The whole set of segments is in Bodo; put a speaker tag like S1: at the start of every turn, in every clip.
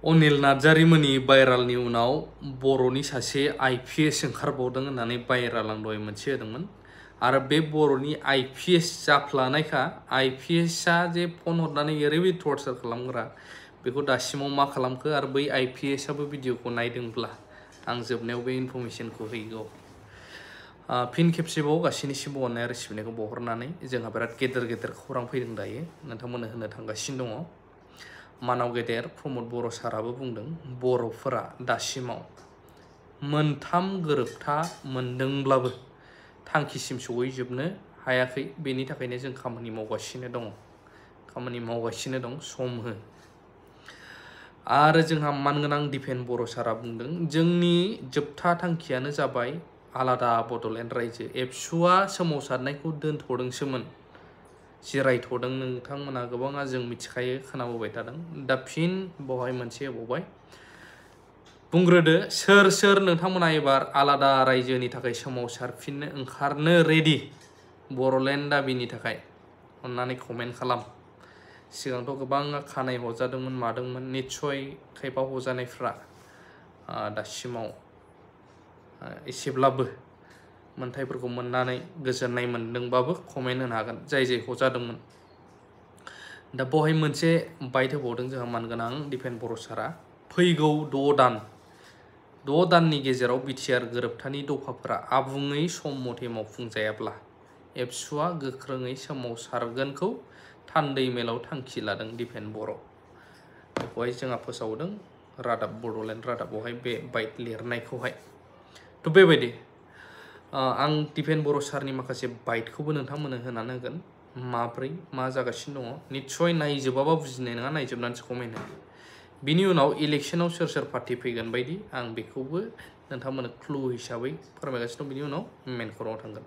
S1: अनिल नार्जारिमोननि भाइरालनि उनाव बर'नि सासे IPS ओंखारबावदों होननानै भाइराल आं दहाय मोनसे होदोंमोन आरो बे बर'नि IPS जाफ्लानायखा IPSआ जे फन हरनानै ओरैबायदि टर्चार खालामग्रा बेखौ दासिमाव मा खालामखो आरो बै IPSआबो भिडिअखौ नायदोंब्ला आं जोबनायाव बे इनफरमेसनखौ हैगौ फिन खेबसेबाव गासैनिसिमबो अननाय आरो सिबिनायखौ बावहरनानै जोंहा बिराद गेदेर खौरां फैदों दायो नोंथांमोननो होनो थांगासिनो दङ मानाव गेदेर प्रमद बर' साराबो बुंदों बर'फोरा दासिमाव मोनथाम गोरोबथा मोनदोंब्लाबो थांखिसिम सहैजोबनो हायाखै बेनि थाखायनो जों खामानि मावगासिनो दं सम हो आरो जोंहा मानगोनां दिपेन बर' सारा बुंदों जोंनि जोबथा थांखियानो जाबाय आलादा बड'लेण्ड रायजो एबसुआ सोमावसारनायखौ दोनथ'दोंसोमोन जिरायथ'दों नोंथांमोना गोबाङा जों मिथिखायो खोनाबोबाय थादों दा फिन बहाय मोनसे होबावबाय बुंग्रोदो सोर नोंथांमोना एबार आलादा रायजोनि थाखाय सोमावसारफिननो ओंखारनो रेडि बर'लेण्ड दाबिनि थाखाय अन्नानै कमेन्ट खालाम सिगांथ' गोबां खानाय हजादोंमोन मादोंमोन निस्सय खायफा हजानायफ्रा दासिमाव एसेब्लाबो मोनथायफोरखौ मोननानै गोजोननाय मोनदोंबाबो कमेन्ट होनो हागोन जाय हजादोंमोन दा बहाय मोनसे बाइट होबावदों जोंहा मानगोनां दिपेन बर' सारा फैगौ 6 दाननि गेजेराव बिटिआर गोरोबथानि दफाफोरा आबुङै सम मथे मावफुंजायाब्ला एबसुआ गोख्रोङै सोमावसारगोनखौ थान्दै मेलाव थांखि लादों दिपेन बर' बेखौहाय जोंहा फोसावदों रादाब बड'लेण्ड रादाबावहाय बे बाइट लिरनायखौहाय थ' बेबायदि आं दिपेन बर' सारनि माखासे बाइटखौबो नोंथांमोननो होनानै होगोन माब्रै मा जागासिनो दङ निस्सय नायजोबाबा बुजिनाय नङा नायजोबनानैसो कमेन्ट हो बिनि उनाव इलेक्सनाव सोर पार्टि फैगोन बायदि आं बेखौबो नोंथांमोननो क्लु हिसाबै फोरमायगासिनो दं बिनि उनाव मेन खौराङाव थांगोन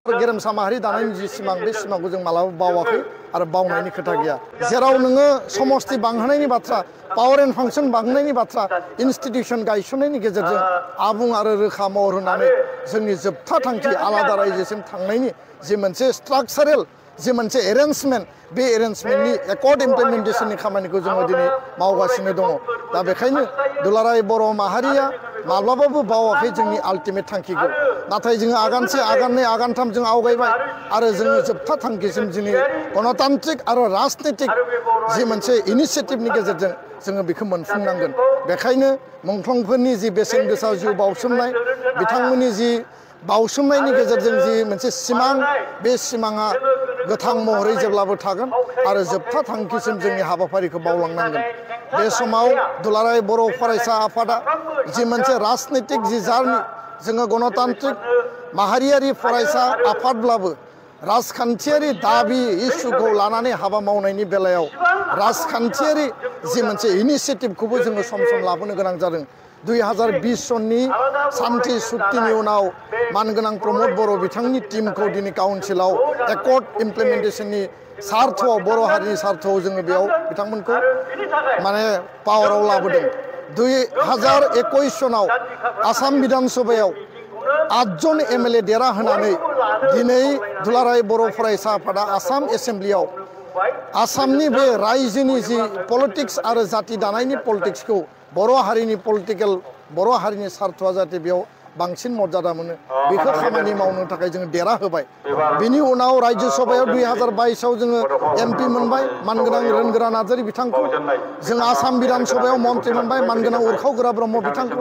S2: गेरेमसा माहारि दानायनि जि सिमां बे सिमांखौ जों मालाबा बावाखै आरो बावनायनि खोथा गैया जेराव नोङो समस्ति बांहोनायनि बाथ्रा पावार एन्ड फांसन बांहोनायनि बाथ्रा इनस्टिटिउसन गायसननायनि गेजेरजों आबुं आरो रोखा महर होनानै जोंनि जोबथा थांखि आलादा रायजोसिम थांनायनि जि मोनसे स्ट्राक्चारेल जि मोनसे एरेन्जमेन्ट बे एरेन्जमेन्टनि एकर्ड इमप्लिमेन्टेसननि खामानिखौ जोङो दिनै मावगासिनो दङ दा बेखायनो दुलाराय बर' माहारिया माब्लाबाबो बावाखै जोंनि आल्टिमेट थांखिखौ नाथाय जोङो आगानसे आगाननै आगानथाम जों आवगायबाय आरो जोङो जोबथा थांखिसिम दिनै गणतान्त्रिक आरो राजनितिक जि मोनसे इनिसियेटिभनि गेजेरजों जोङो बेखौ मोनफुंनांगोन बेखायनो मुंख्लंफोरनि जि बेसेन गोसा जिउ बावसोमनाय बिथांमोननि जि बावसोमनायनि गेजेरजों जि मोनसे सिमां बे सिमाङा गोथां महरै जेब्लाबो थागोन आरो जोबथा थांखिसिम जोंनि हाबाफारिखौ मावलांनांगोन बे समाव दुलाराय बर' फरायसा आफादा जि मोनसे राजनितिक जि जार्नि जोङो गणतान्त्रिक माहारियारि फरायसा आफादब्लाबो राजखान्थियारि दाबि इस्युखौ लानानै हाबा मावनायनि बेलायाव राजखान्थियारि जि मोनसे इनिसियेटिभखौबो जोङो सम लाबोनो गोनां जादों 2020 सननि सान्थि सुक्तिनि उनाव मानगोनां प्रमद बर' बिथांनि टीमखौ दिनै काउन्सिलाव एकर्ड इमप्लिमेन्टेसननि सार्थआव बर' हारिनि सार्थआव जोङो बेयाव बिथांमोनखौ माने पावाराव लाबोदों 2021 सनाव आसाम बिधान सभायाव 8 जन MLA देरा होनानै दिनै दुलाराय बर' फरायसा आफादा आसाम एसेम्ब्लियाव आसामनि बे रायजोनि जि पलिटिक्स आरो जाति दानायनि पलिटिक्सखौ बर' हारिनि पलिटिकेल बर' हारिनि सार्थआ जाहाथे बेयाव बांसिन मर्यादा मोनो बेखौ खामानि मावनो थाखाय जोङो देरा होबाय बिनि उनाव राज्यो सभायाव 2022 आव जोङो MP मोनबाय मानगोनां रोनगोरा नार्जारि बिथांखौ जों आसाम बिधान सभायाव मन्त्रि मोनबाय मानगोनां उरखाव गोरा ब्रह्म बिथांखौ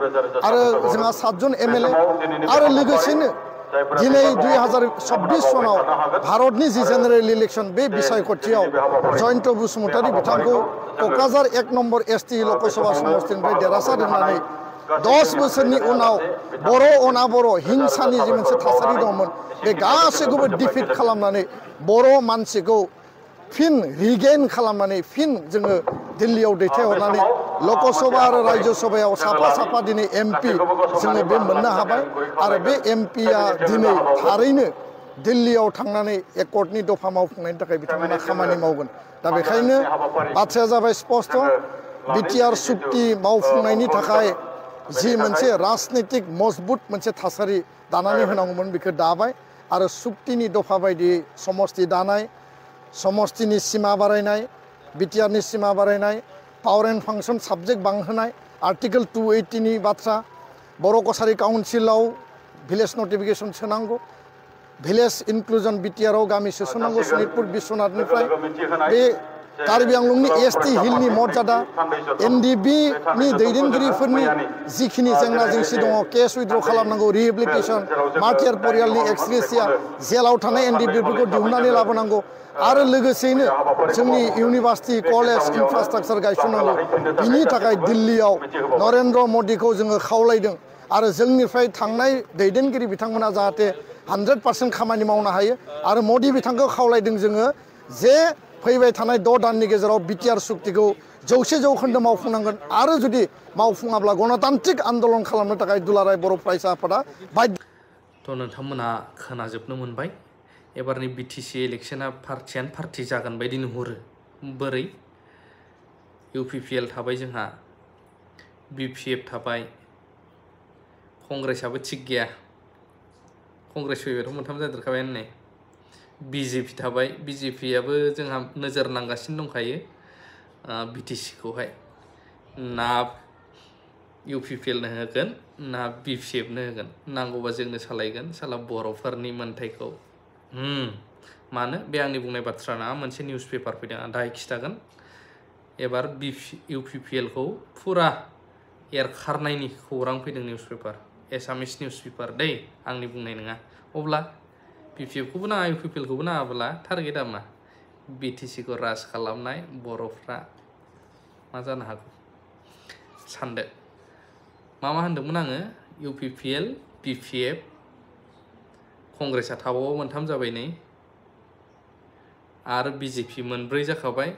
S2: आरो जोंहा 7 जन MLA आरो लोगोसेनो दिनै 2026 सनाव भारतनि जि जेनेरेल इलेक्शन बे बिसायख'थियाव जयन्त बसुमतारी बिथांखौ क'क्राझार 1 नम्बर ST लकसभा समस्तिनिफ्राय देरहासार होनानै 10 बोसोरनि उनाव बर' अनाबर' हिंसानि जि मोनसे थासारि दंमोन बे गासैखौबो डिफिट खालामनानै बर' मानसिखौ फिन रिगेइन खालामनानै फिन जोङो दिल्लीयाव दैथायहरनानै लकसभा आरो राज्यो सभायाव साफा दिनै MP जोङो बे मोननो हाबाय आरो बे MPआ दिनै थारैनो दिल्लीयाव थांनानै एकर्डनि दफा मावफुंनायनि थाखाय बिथांमोना खामानि मावगोन दा बेखायनो बाथ्राया जाबाय स्पष्ट बिटिआर सुक्ति मावफुंनायनि थाखाय जि मोनसे राजनितिक मजबुत मोनसे थासारि दानानै होनांगौमोन बेखौ दाबाय आरो सुक्तिनि दफा बायदियै समस्ति दानाय समस्तिनि सिमा बारायनाय बिटिआरनि सिमा बारायनाय पावर एंड फांक्शन सब्जेक्ट बांहोनाय आर्टिकल 280 नि बाथ्रा बर' कसारी काउन्सिलाव भिलेज नटिफिकेशन सोनांगौ भिलेज इनक्लुजन बिटिआरआव गामि सोसननांगौ सनितपुर बिश्वनाथनिफ्राय बे कार्बि आंलंनि एसटि हिलनि मर्यादा एनडिबि नि दैदेनगिरिफोरनि जिखिनि जेंना जेंसि दङ केस उइथड्र खालामनांगौ रिहेबिलिटेसन मार्टियार परियालनि एक्सग्रेसिया जेलाव थानाय एनडिबिफोरखौ दिहुननानै लाबोनांगौ आरो लोगोसेयैनो जोंनि इउनिभार्सिटि कलेज इनफ्रास्ट्राक्चार गायसननांगौ बिनि थाखाय दिल्लीयाव नरेन्द्र मदिखौ जोङो खावलायदों आरो जोंनिफ्राय थांनाय दैदेनगिरि बिथांमोना जाहाथे 100% खामानि मावनो हायो आरो मदि बिथांखौ खावलायदों जोङो जे फैबाय थानाय 6 दाननि गेजेराव बिटिआर सुक्तिखौ 100% मावफुंनांगोन आरो जुदि मावफुङाब्ला गणतान्त्रिक आन्दोलन खालामनो थाखाय दुलाराय बर' फरायसा आफादा बाध्य।
S1: नोंथांमोना खोनाजोबनो मोनबाय एबारनि बिटिसि इलेक्शना पार्टियानो पार्टि जागोन बायदि नुहुरो बोरै इउपिपिएल थाबाय जोंहा बिपिएफ थाबाय कंग्रेसआबो थिग गैया कंग्रेस फैबायथ' मोनथाम जादेरखाबायानो नै बिजेपि थाबाय बिजेपियाबो जोंहा नोजोर नांगासिनो दंखायो बिटिसिखौहाय ना इउपिपिएलनो होगोन ना बिपिएफनो होगोन नांगौबा जोंनो सालायगोन साला बर'फोरनि मोन्थायखौ मानो बे आंनि बुंनाय बाथ्रा नङा मोनसे निउस पेपार फैदों आं दाहाय खिथागोन एबार इउपिपिएलखौ फुरा एरखारनायनि खौरां फैदों निउस पेपार एसामिस निउस पेपार दै आंनि बुंनाय नङा अब्ला बिपिएफखौबो नाङा इउपिपिएलखौबो नाङाब्ला टारगेटआ मा बिटिसिखौ राज खालामनाय बर'फ्रा मा जानो हागौ सानदो मा होनदोंमोन आङो इउपिपिएल बिपिएफ कंग्रेसआ थाबावो मोनथाम जाबाय नै आरो बिजेपि मोनब्रै जाखाबाय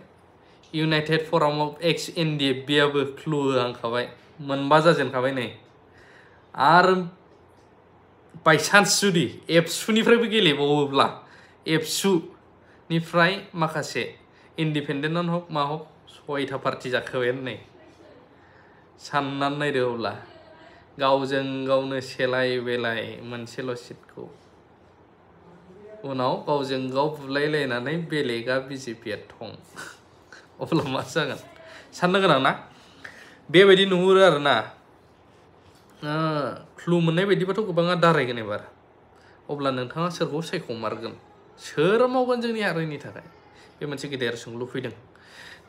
S1: इउनाइटेड फराम अफ एक्स एनडिएफबिआबो क्लु होहांखाबाय मोनबा जाजेनखाबाय नै आरो बायसान्स जुदि एबसुनिफ्रायबो गेलेबावोब्ला एबसुनिफ्राय माखासे इन्डिपेन्डेन्टआनो हक मा हक 6था पार्टि जाखाबायानो नै साननानै नायदो अब्ला गावजों गावनो सेलाय बेलाय मोनसेल' सिटखौ उनाव गावजों गाव बुलायलायनानै बेलेगा बिजेपिया थं अब्ला मा जागोन साननो गोनां ना बेबायदि नुहुरो आरोना क्लु मोननाय बायदिबाथ' गोबाङा दारायगोन एबार अब्ला नोंथाङा सोरखौ सायख'मारगोन सोर मावगोन जोंनि हारिनि थाखाय बे मोनसे गेदेर सोंलु फैदों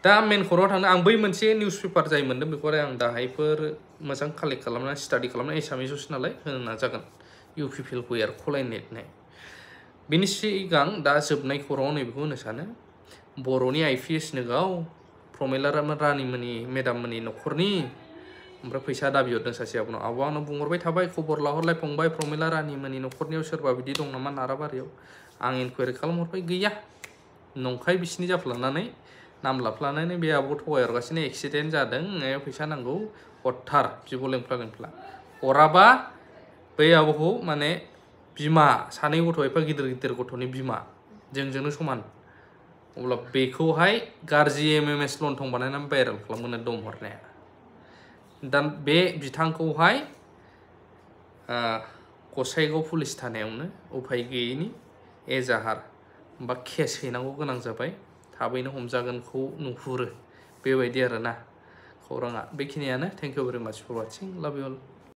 S1: दा मेन खर'आव थांनो आं बै मोनसे निउस पेपार जाय मोन्दों बेखौहाय आं दाहायफोर मोजां कालेक्ट खालामनानै स्टाडि खालामनानै एसामिसआवसो नालाय होनो नाजागोन इउपिपिएलखौ एरख'लायनाय बेनि सिगां दा जोबनाय खर'आव नैबेखौ होनो सानो बर'नि आइपिएसनो गाव प्रमिला रानिमोननि मेदाममोननि न'खरनि ओमफ्राय फैसा दाबि हरदों सासे आब'नाव आंनो बुंहरबाय थाबाय खबर लाहरलाय फंबाय प्रमिला रानिमोननि न'खरनियाव सोरबा बिदि दं नामा नाराबारियाव आं इनकुवारि खालामहरबाय गैया नंखाय बिसिनि जाफ्लानानै नाम लाफ्लानानै बे आब'खौ थगायहरगासिनो एक्सिडेन्ट जादों फैसा नांगौ हरथार बिब' लेंफ्ला हराबा बै आब'खौ माने बिमा सानै गथ' एफा गिदिर गथ'नि बिमा जोंजोंनो समान अब्ला बेखौहाय गाज्रि एमएमएस लन्थं बानायनानै भाइरेल खालामगोन दम हरनाया दा बे बिथांखौहाय गसाइगाव पुलिस थानायावनो उफाय गैयैनि एजाहार बा केस हैनांगौ गोनां जाबाय थाबैनो हमजागोनखौ नुहुरो बेबायदि आरोना खौराङा बेखिनियानो थेंक इउ भेरि माच फर वाचिं लाभ इउ अल